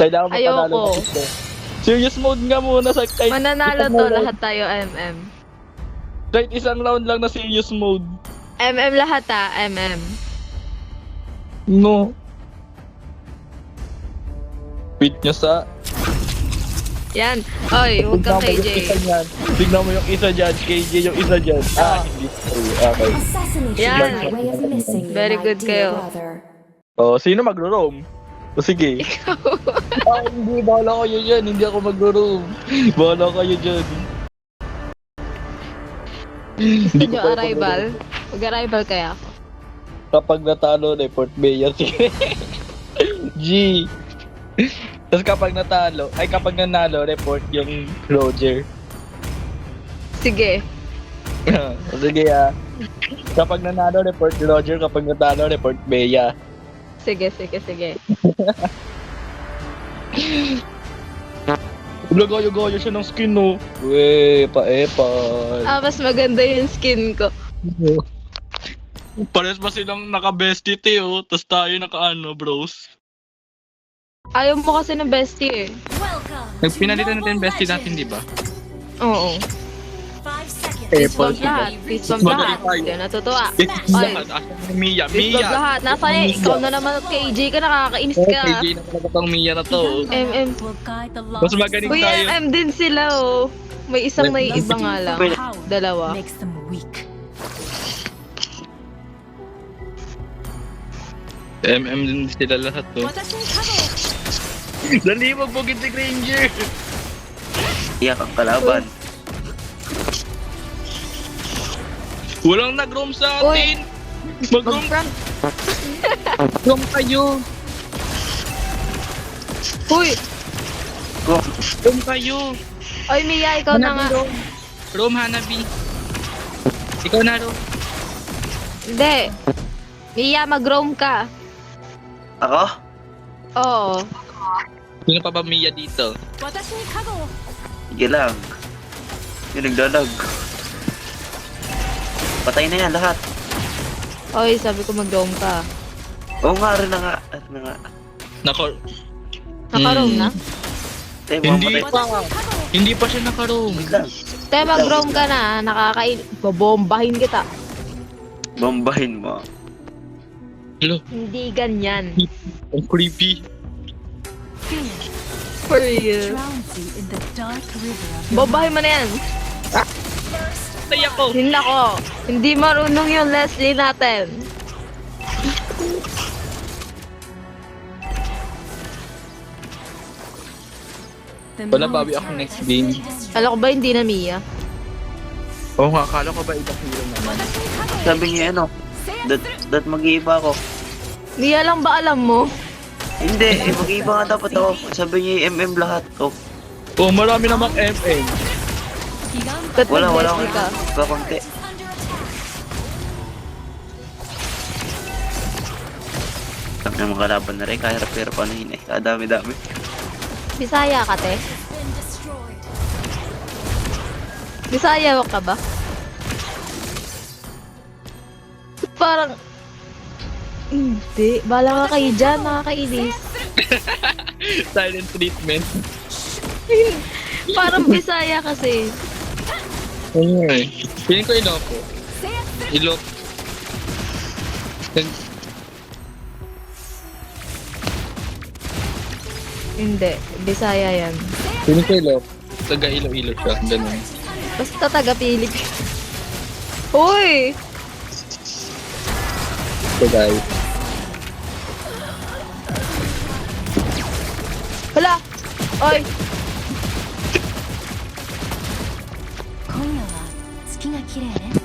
Kailangan mapanalo Ayoko. na ito. Serious mode nga muna sa kahit Mananalo isang to, round. lahat tayo MM. Kahit isang round lang na serious mode. MM lahat MM. No. Beat nyo sa... Yan. Oy, huwag kang Tignan mo yung KJ. isa dyan. Tignan mo yung isa dyan. KJ yung isa dyan. Hindi. Okay. Assassination Yan. is a way of missing your Very good ideal kayo. brother. Oh, sino magro-roam? O sige. Hindi. Bahala kayo dyan. Hindi ako magro-roam. Bahala kayo dyan. Gusto nyo arrival? Mag-arrival kaya ako. Kapag natalo, report Mayor. Sige. G. Tapos kapag nanalo, report yung Roger. Sige. Sige Kapag nanalo, report Roger. Kapag natalo, report Bea. Sige. Lagayo-gayo siya ng skin, no? Weh, pa-epal. Mas maganda yung skin ko. Pares ba silang naka-bestie, oh? Tapos tayo naka-ano, bros? Ayaw mo kasi ng bestie eh. Pinalitan natin bestie natin, di ba? Oo. Fist bump lahat. Fist bump lahat. Hindi na natutuwa. Oy, Mia, fist bump lahat. Nasa eh. Ikaw na naman at KJ ka, nakakainis ka. KJ na talaga tong Mia na to. MM. Mas magaling Uy, tayo. MM din sila oh. May isang naiiba nga lang. Dalawa. Makes them weak. MM din sila lahat to. Dali, magbugin si Granger! Iyak ang kalaban. Walang nag-roam sa atin! Mag-roam Mag-prank. roam kayo! Uy! Roam kayo! Oy, Mia, ikaw na nga. Roam Hanabi! Ikaw na, Roam. Hindi. Mia, mag-roam ka. Ako? Oo. Sino pa ba Mia dito? Sige lang. Yung nagdalag. Patay na yan lahat. Oy, sabi ko mag-roam ka. Oo nga, rin na nga. Nako... Naka-roam na? Hindi pa! Hindi pa siya naka-roam. Wait lang. Te, mag-roam ka na. Babombahin kita. Bombahin mo. Hello, Hindi ganyan. ang creepy. For real. Drowns you in the dark river of Bombahin mo na yan. Tay ako! Hindi ako. Hindi marunong yung Leslie natin. the Wala moon babi ako next game. Alam ko ba hindi na Mia? Oo nga, akala ko ba ibang hero naman? Sabi niya ano, that mag-iiba ako. Mia lang ba alam mo? Hindi, mag-iiba nga dapat ako. Sabi niya MM lahat. Oh, Oh, marami namang MM. Ba't wala mag-Leslie ka? akong kakunti. Sabi ng mga kalaban na rin, kahirap-hirap ano yun eh. Kadami-dami. Bisaya ka, te? Bisaya ka ba? Parang... Hindi. Bala ka kayo dyan, nakakainis. Silent treatment. Parang Bisaya kasi. Oo nga eh. Piling ko Ilocos. Ilocos. Hindi. Bisaya yan. Piling ko Ilocos. Taga Iloilo siya. Ganun. Basta taga Pilipinas. Uy! So guys. Hala! Oy! 今夜は月が綺麗ね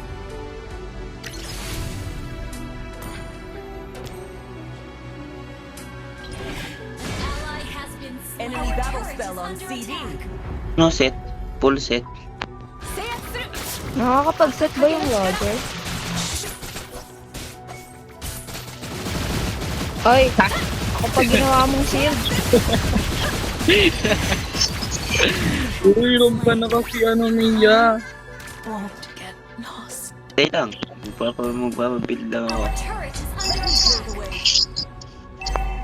No set? Full set? Nakakapag-set ba yung Roger? Oy! Ako pag ginawa mong shield. Uy, room ka na kasi ano, Mia. won't get lost. Stay lang. Magpapabuild lang ako.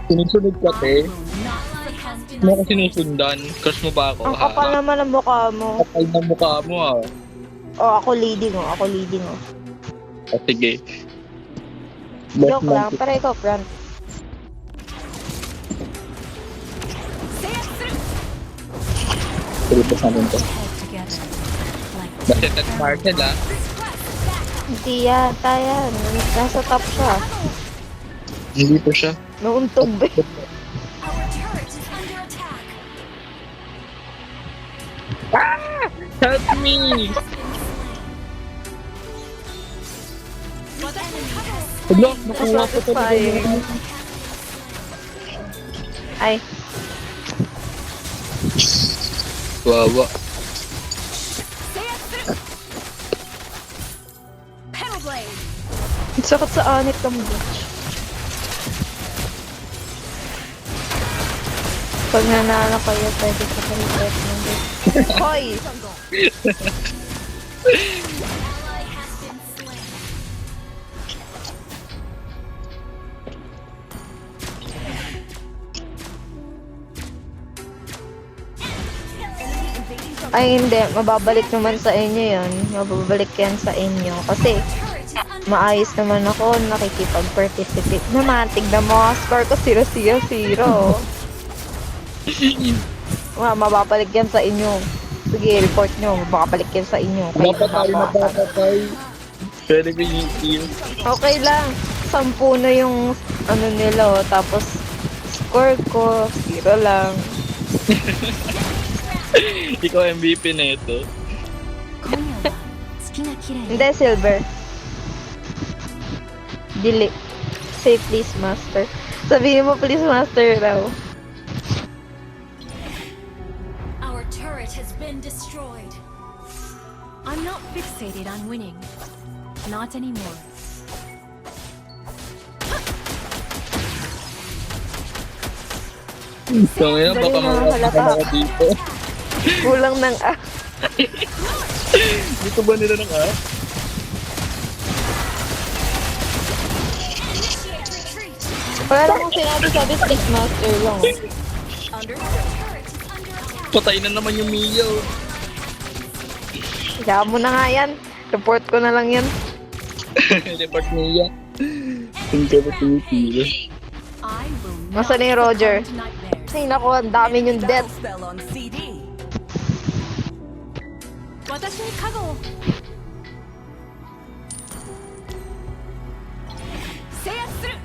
Sinusunod ka, te. mo ako sinusundan. Crush mo ba ako? Ang kapal naman ang mukha mo. Kapal na mukha mo ah. Oh, ako leading oh. Ako leading oh. Ah, sige. Joke lang, pero ikaw front. Tuloy pa sa amin to. Head together. Like Basit at Marcel ah. Hindi yata yan. Nasa top siya. Hindi po siya. Nauntog ba? our turret is under attack. Help me! Hala, nakuha ko to. Satisfying. Ay, Wawa. Pedal blade. ang sakit sa anit ng bitch. Pag nanalo kayo, pwede sa palipat ng bitch. Hoy! Ally has been slain. Ay hindi, mababalik naman sa inyo yun. Mababalik yan sa inyo. Kasi Turret is under maayos naman ako, nakikipag-participate naman. Tignan mo, score ko 0-0-0. Mababalik yan sa inyo. Sige, report nyo. Mababalik yan sa inyo. Kayo Napatay na mababasa. papatay. Pwede ko yung Okay lang. 10 na yung ano nila, oh. Tapos score ko 0 lang. Ikaw MVP na ito. 今夜は月が綺麗。 Hindi, silver. Delete. Say please, master. Sabihin mo please, master raw. Our turret has been destroyed. I'm not fixated on winning. Not anymore. So ngayon, Dali baka na, mawala halata. ako dito. Kulang ng Dito ba nila ng ah? Initiate retreat. Wala lang kung sinabi please, master lang. Under turret is under attack. Patay na naman yung Mio. Kaya mo na nga yan. Report ko na lang yan. Report Mia. Yung kapit yung Mio. I will Nasaan na yung Roger? succumb to nightmares. Ay naku, ang dami yung death. Spell on CD. 私に加護を。制圧する。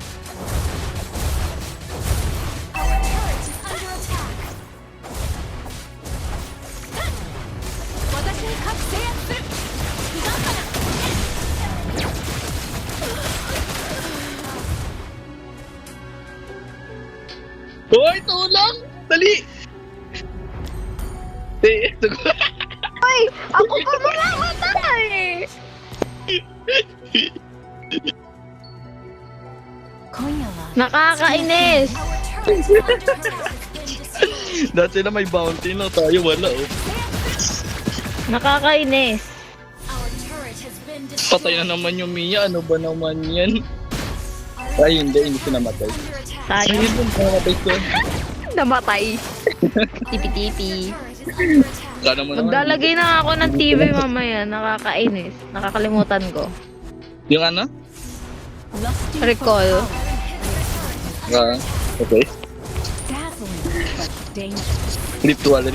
Our turret is under attack. 私に制圧する。二段花。 Hoy, tulong! Dali! Ay! Ako pa mamamatay! 今夜は Nakakainis! Our turret is under attack. Has been destroyed. Dati na may bounty na tayo, wala oh. Nakakainis! Our turret has been Patay destroyed. na naman yung Mia, ano ba naman yan? Our Ay, hindi sinamatay. under attack. Sayang. Hindi mo sinamatay ko. Namatay. Tipi-tipi. Turret is under attack. Kala mo naman. Maglalagay na ako ng TV mamaya. Nakakainis. Nakakalimutan ko. Yung ano? Lusty Recall. Ah, okay. dazzling but dangerous. Ritual.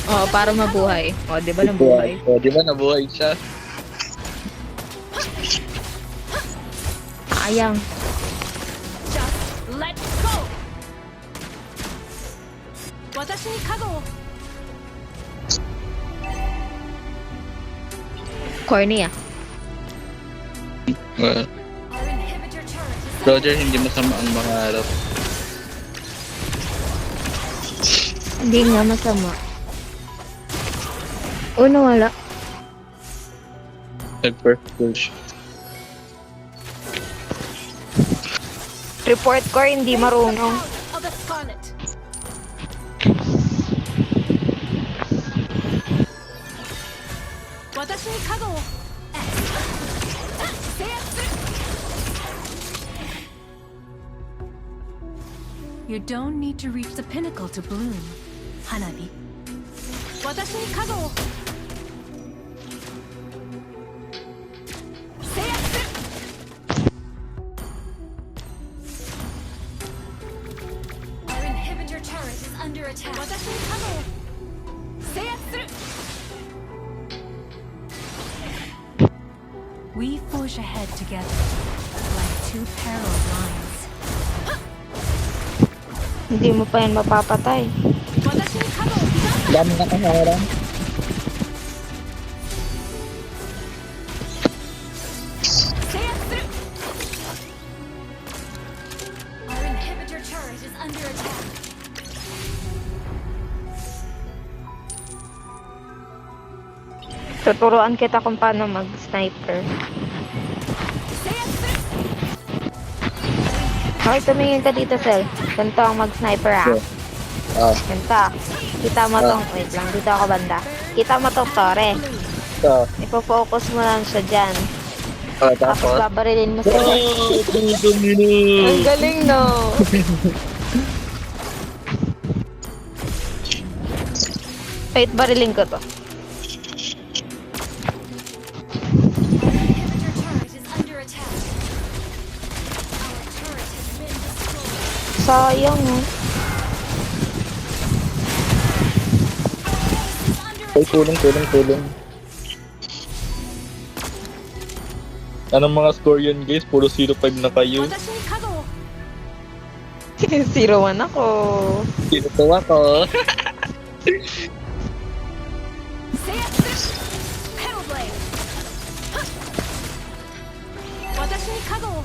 Oo, para mabuhay. O, di ba nabuhay? O, di ba nabuhay siya? Sayang. Just let go. 私に加護を。 Corny ah. Ah, Our inhibitor turret is Roger, hindi masama ang mangarap. Hindi nga masama. Nawala. Nag-perfect push. Report ko, hindi marunong. of the scarlet. 私に加護を。制圧する。You don't need to reach the pinnacle to bloom. Hanabi. Watashi ni kago wo. Seiyatsu. Our inhibitor turret is under attack. Watashi ni kago wo. Seiyatsu. We forge ahead together, like two parallel lines. Hindi mo pa yan mapapatay. Watashi ni kago wo. Dami na kasaran. Seiyatsu. Our inhibitor turret is under attack. Tuturuan kita kung paano mag-sniper. Seiyatsu. Hoy, tumingin ka dito, Sel. Ganito ang mag-sniper, ah. Ah, Ganito. Kita mo tong, wait lang, dito ako banda. Kita mo tong tore. so, Ipo-focus mo lang siya dyan. Tapos tapos. babarilin mo sila. Oh, tumingin. Ang galing, no? Wait, barilin ko to. Inhibitor turret is under attack. Our turret has been destroyed. Sayang, oh. Ay, tulong. Anong mga score yun, guys? Puro 0-5 na kayo. Watashi ni kago wo. 0-1 ako. Tinutuwa ko. Seiyatsu. Petal blade. Watashi ni kago wo.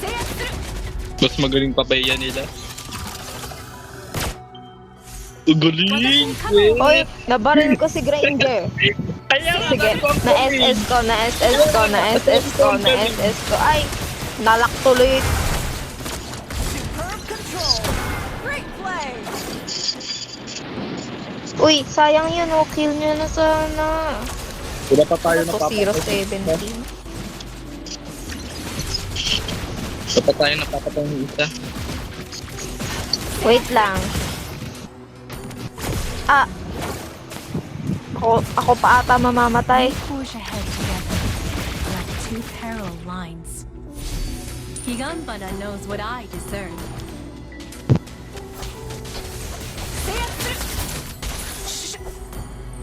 Seiyatsu. Mas magaling pa ba yan nila? Ang galing! Hoy, nabaril ko si Granger. Sige, na-SS ko. Ay, nalak tuloy. Superb control. Great play. Uy, sayang yun, oh. Kill nyo na sana. Wala pa tayo Ako, napapatay. 0-17. Wala pa tayo napapatay ng isa. Wait lang. Ah. Ako pa ata mamamatay. We forge ahead together, like two parallel lines. Higanbana knows what I discern. Seiyatsu.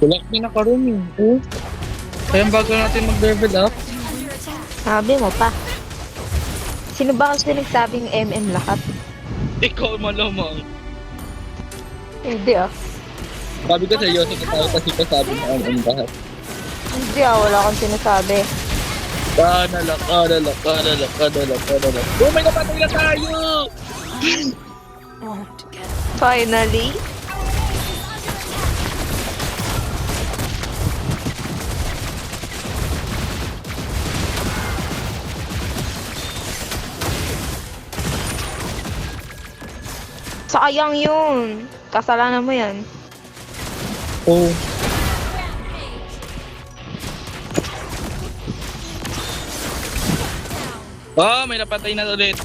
Wala kami nakaroon yun. Oh. Kaya bago natin mag-level up. Under attack. Sabi mo pa. Sino ba kasi nagsabing MM lahat? Ikaw malamang. Hindi ah. Sabi ko sa'yo, sa tayo kasi kasabi na ang lahat. Hindi ah, wala akong sinasabi. Kanalak. Oh, may napatay na tayo! Won't get Finally. Sayang yun. Kasalanan mo yan. Oh. Oh, may napatay na ulit.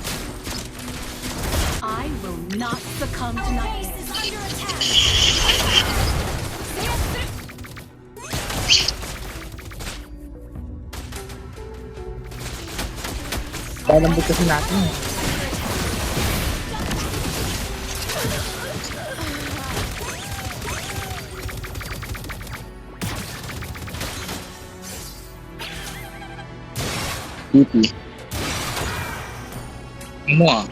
I will not succumb to nightmares. Is under attack. Palambot kasi natin. TP. Ano ah?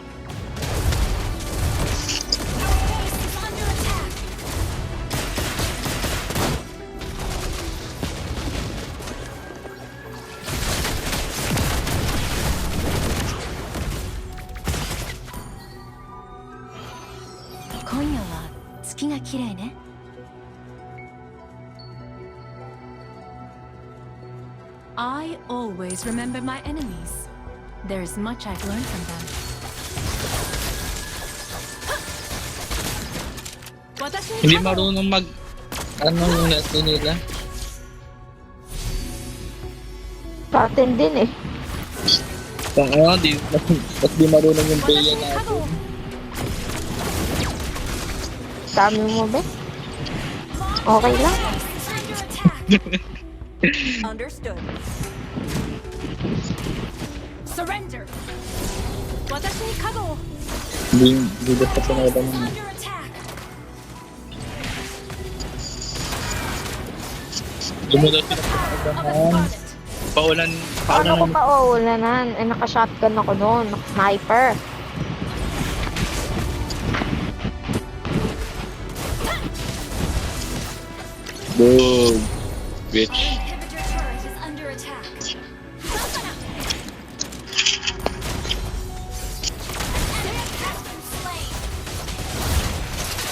I always remember my enemies. There's much I've learned from them. Hindi marunong mag... Ano yung nato nila? Patin din eh. Ba't di marunong yung Bea Watashi ni natin? Kago. Dami mo ba? Okay lang. Under attack. Understood. Surrender. Watashi ni Kago. Hindi basta pinawalan mo. Under attack. Dumunod sila sa Power of the pagkahan. Scarlet. Paulan Ano ko ng pa uulanan? Eh, naka-shotgun ako noon. Naka-sniper. boom. Bitch. Inhibitor turret is under attack.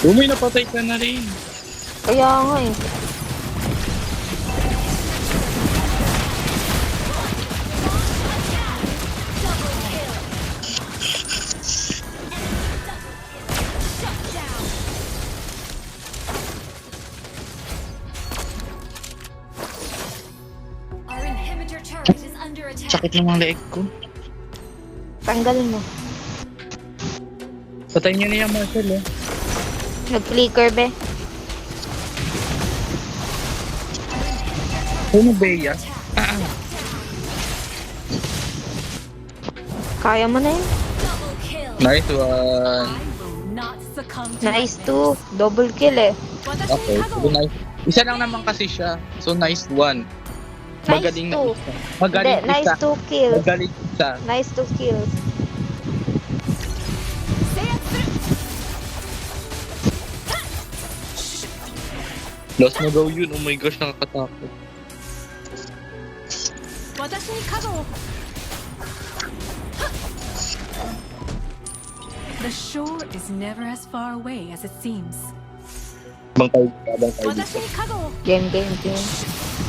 May napatay ka na rin. Kaya nga eh. Our inhibitor turret is under attack. Sakit ng mga leeg ko. Tanggalin mo. Patay niya na yung Marcel eh. Nag-flicker be. Ano Bea? Kaya mo na yun. Double kill. Nice one. I will not succumb to Nice nightmares. to. Double kill eh. Watashi Okay, ni so Kago. nice. Isa lang naman kasi siya. So nice one. Nice Magaling na to. isa. Hindi, Magaling nice isa. to kills. Magaling isa. Nice to kills. Lost mo daw yun. Oh my gosh, nakakatakot. Watashi ni Kago. The shore is never as far away as it seems. Bangkay ka, bangkay Watashi dito. ni Kago. Game.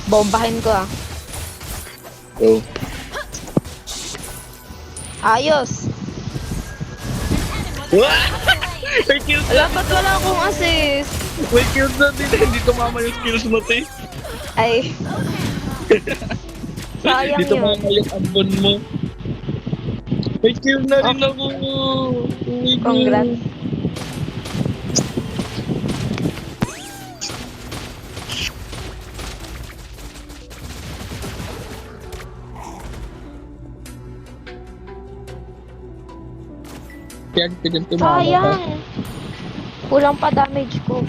Bombahin ko ah. So, Ayos. may kills Wala, ba't wala akong assist? May kills na din. Hindi tumama yung skills mo, te. Ay. Sayang Hindi yun. tumama yung ambon mo. May kills na rin ako. Oh my God. Congrats. Kaya hindi din tumama ka. Sayang. Kulang pa damage ko.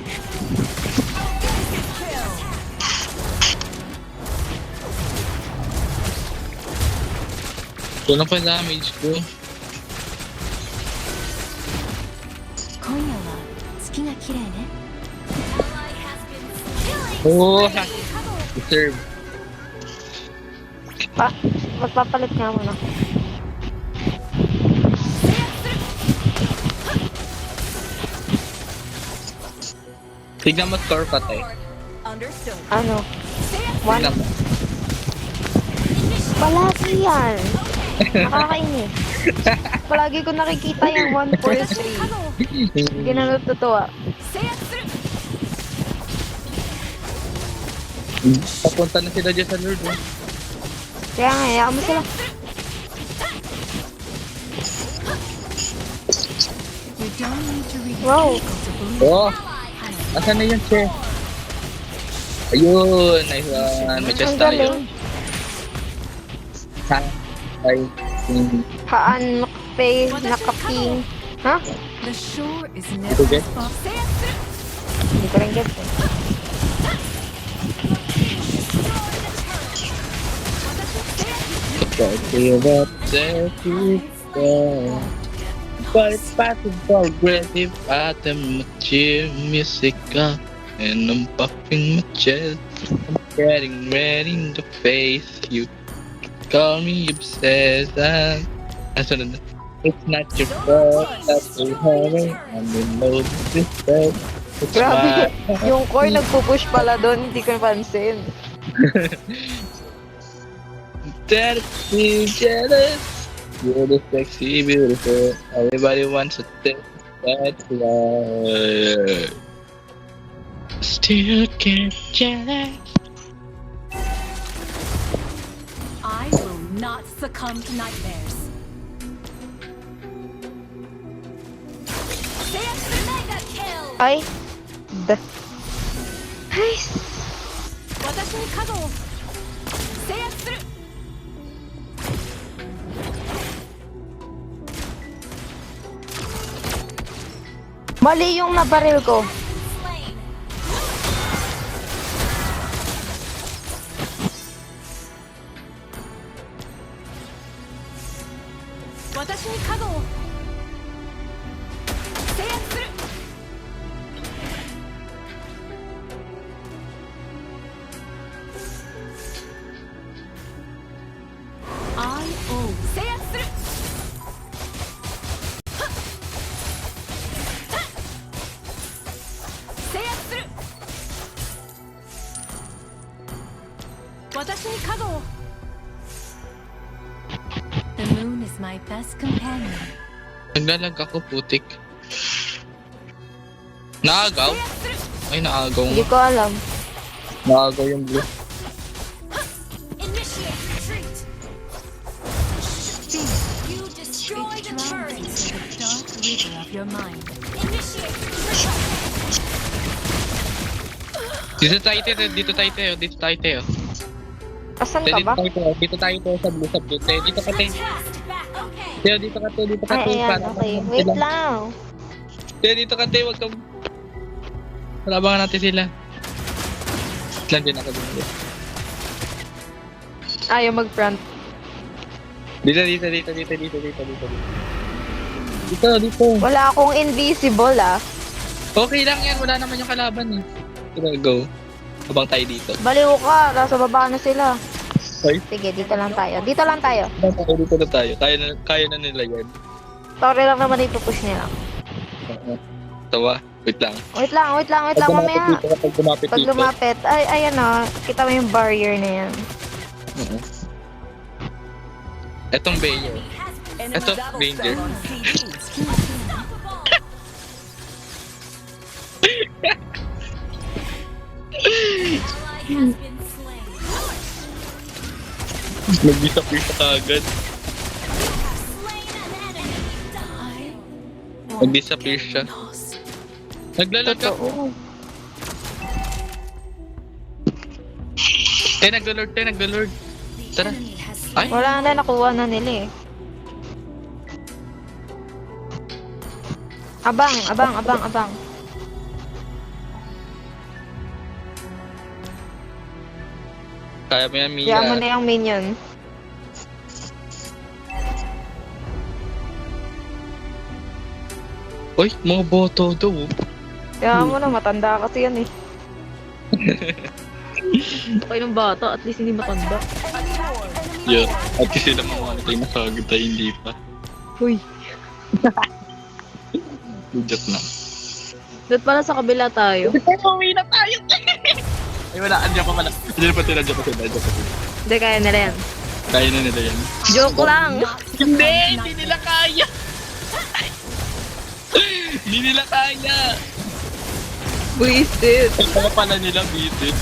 Kulang pa damage ko. 今夜は月が綺麗ね。 Oh, deserve. Magpapalit nga muna. Tignan mo score pa, te. Understood. Ano? One. Tignan mo. Palagi yan. Nakakainis. Palagi ko nakikita yung 1, 4, 3. Hindi na natutuwa. Papunta na sila dyan sa Lord, oh. Kaya nga, hayaan mo sila. You don't need to read Wow. to believe. Oh! Asan na yun, che? Ayun! Nice one. May chest Ang tayo. galing. Ha? Ay. Haan, nakapay, nakaping. Ha? The shore is never Okay. as far. Hindi ko rin get eh. Feel that you go. But it's passing progressive item music up. And I'm popping my chest. I'm getting ready to face you. Call me obsessed. It's not your fault that you're having. I'm in love with this. It's Grabe. my Yung core nagpupush pala doon, hindi ko napansin. That you jealous. You're the sexy, beautiful. Everybody wants to take that love. Still get jealous. I will not succumb to nightmares. Ay. Ay. 私に角を制圧する Mali yung nabaril ko. Slain. 私に角を制圧する I.O. 制圧する制圧する私に角を The moon is my best companion. Naglalag ako, putik. Naagaw? 制圧する Ay, naagaw Hindi nga. ko alam. Naagaw yung blue. Initiate retreat. You destroy the turret. The dark river of your mind. Initiate retreat. Dito tayo, Teo. Dito tayo, Teo. Dito tayo, Teo. Asan Teo, ka ba? Dito tayo, Teo. Sa blue, sa blue. Teo, dito ka, Teo. Test back. Okay. Teo, dito ka, Teo. Dito ka, Teo. Ay, ayan. Para- Okay. Wait lang. Teo, dito ka, Teo. Huwag kang... Labangan natin sila. Lang din ako dito. Ayaw mag-front. Dito. Dito. Wala akong invisible ah. Okay lang yan. Wala naman yung kalaban eh. Tira, go. Habang tayo dito. Baliw ka. Nasa baba na sila. Ay. Sige, dito lang tayo. Dito lang tayo. Dito na tayo. Kaya na nila yan. Sorry lang naman ipupush nila. Tawa. Wait lang. Wait lang. Mamaya. Pag lumapit Pag dito. lumapit. Ay, ayan o. Kita mo yung barrier na yan. Oo. Etong Bayo. Eto, Ranger. Ally has been slain. Nag-disappear sa kagad. Slain an enemy. Die. Nag-disappear siya. Naglalag ako. Oo. Naglalord. Tara. Enemy has Ay, Wala na, nakuha na nila eh. Abang. kaya mo yan, Mia. Kaya mo na yung minion. Uy, mga boto daw. Kaya mo na, matanda kasi yan eh. Okay ng bata, at least hindi matanda. Yeah. At kasi sila mga tayo nakagod tayo, hindi pa. Huy. Joke lang. Doon pala sa kabila tayo. Uwi na tayo! Ay, wala. Andiyan pa pala. Andiyan pa sila. Hindi, kaya nila yan. Kaya na nila yan. Joke lang! Hindi nila kaya! Hindi nila kaya! Buisit! Ay, kaya pala nila bitin.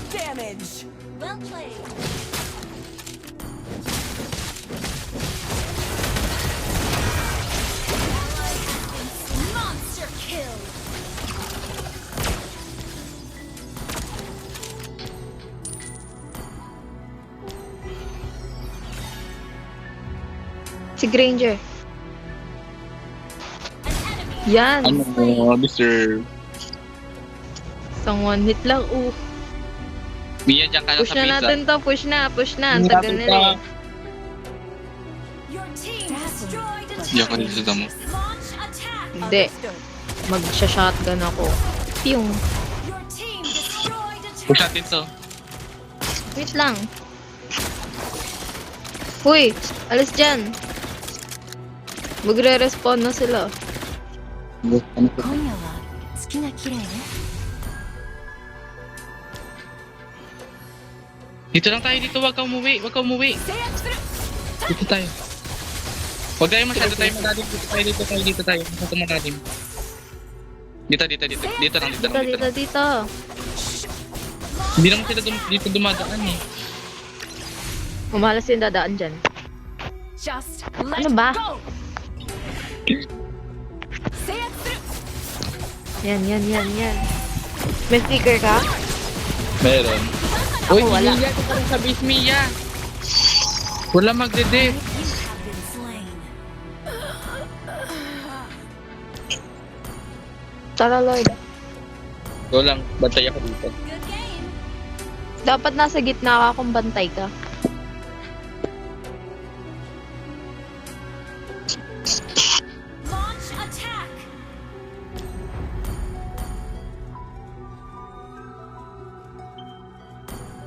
slain. Well played. Monster kill. Si Granger. An enemy. Yan! Ano, deserve. Isang one hit lang. Mia, dyan ka lang Push sa na pizza. natin to. Push na. Ang tagal nila eh. Your team destroyed a Hindi ako dito sa damo. Launch attack. Hindi. Magsha-shotgun ako. Pyong. Your team destroyed a Push turret. natin to. Wait lang. Uy! Alis dyan. Magre-respawn na sila. Ano to? 今夜は月が綺麗ね Dito lang tayo, dito. Huwag ka umuwi. Dito tayo. Huwag tayo masyado tayo malalim. Dito tayo. Masyado malalim. Dito lang. Dito. Hindi naman sila dito dumadaan eh. Umalas yung dadaan dyan. Just let Ano ba? go. Say it through. Yan. May sticker ka? Meron. Ako Uy, wala. Mia, ito parang sa base Mia. Wala magdede. You have been slain. Tara, Lord. Go lang, bantay ako dito. Good game. Dapat nasa gitna ka kung bantay ka. Launch attack.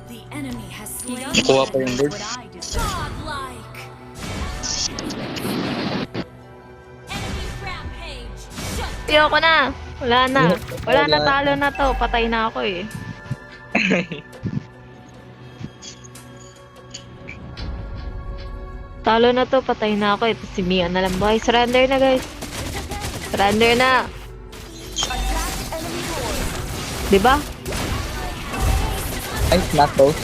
The enemy has slain. Kuha pa yung bird. What I deserve. Godlike. Enemy rampage. Shut Ayoko na. Wala na. Wala na, talo na to. Patay na ako eh. Talo na to, patay na ako. Ito si Mia na lang buhay. Surrender na, guys. Surrender na. Diba? Ay, snappos.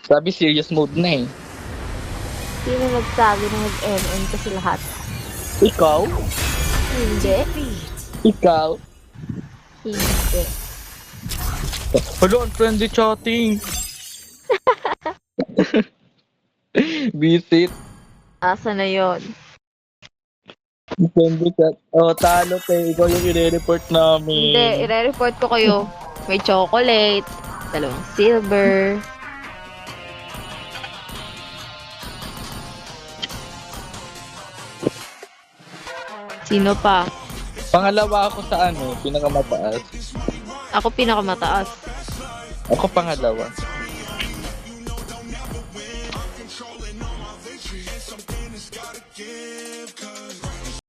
Sabi serious mode na eh. Sino nagsabi na mag-MN kasi lahat? Ikaw? Hindi. Ikaw? Hindi. Hello, unfriendly chatting. Visit. Asa na yon? Unfriendly chat. Oh, talo tayo. Ikaw yung i-report namin. Hindi, ire-report ko kayo. May chocolate, 2 silver. Sino pa? Pangalawa ako sa ano, pinakamataas. Ako pinakamataas. Ako pangalawa.